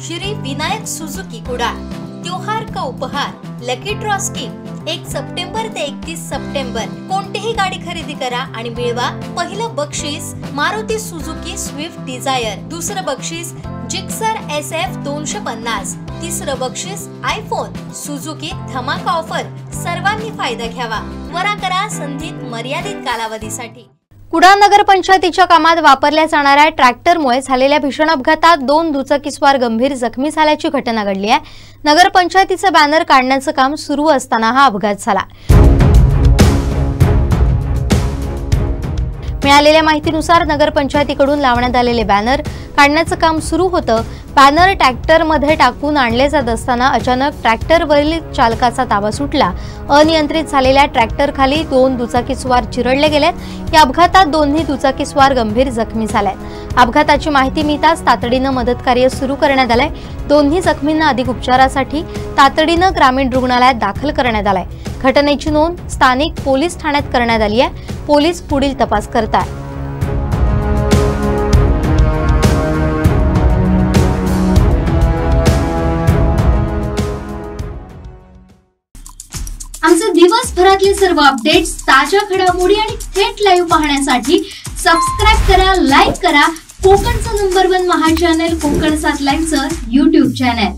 Shri Vinayak Suzuki Kudal. त्योहार का उपहार लकी ड्रॉ स्कीम 1 सप्टेंबर ते 31 सप्टेंबर। कोणतीही गाडी खरेदी करा आणि मिळवा पहिलं बक्षीस मारुती सुजुकी स्विफ्ट डिझायर, दुसरं बक्षीस जिक्सर SF 250, तिसरं बक्षीस आयफोन। सुजुकी धमाका ऑफर, सर्वांनी फायदा घ्यावा। त्वरा करा, संधीत मर्यादित कालावधीसाठी। कुडाळ नगरपंचायतीच्या कामात वापरल्या जाणाऱ्या ट्रॅक्टरमुळे झालेल्या भीषण अपघातात 2 दुचाकीस्वार गंभीर जखमी झाल्याची घटना घडली आहे। नगरपंचायतीचे बॅनर काढण्याचं काम सुरू असताना हा अपघात झाला। मिळालेल्या माहितीनुसार नगरपंचायतीकडून लावण्यात आलेले बॅनर काढण्याचं काम सुरू होतं। बॅनर ट्रॅक्टरमध्ये टाकून आणले जात असताना अचानक ट्रॅक्टरवरील चालकाचा ताबा सुटला। अनियंत्रित झालेल्या ट्रॅक्टरखाली 2 दुचाकीस्वार चिरडले गेलेत। या अपघातात दोन्ही दुचाकीस्वार गंभीर जखमी झालेत। अपघाताची माहिती मिळताच तातडीनं मदत कार्य सुरू करण्यात आलंय। दोन्ही जखमींना अधिक उपचारासाठी तातडीनं ग्रामीण रुग्णालयात दाखल करण्यात आलंय। घटनेची नोंद स्थानिक पोलीस ठाण्यात करण्यात आली आहे। पोलीस पुढील तपास करतात। आमचे दिवसभरातले सर्व अपडेट्स, ताज्या घडामोडी आणि थेट लाईव्ह पाहण्यासाठी सबस्क्राइब करा, लाईक करा कोकणचं नंबर 1 महा चॅनल कोकण 7 लाईव्हचं YouTube चॅनल।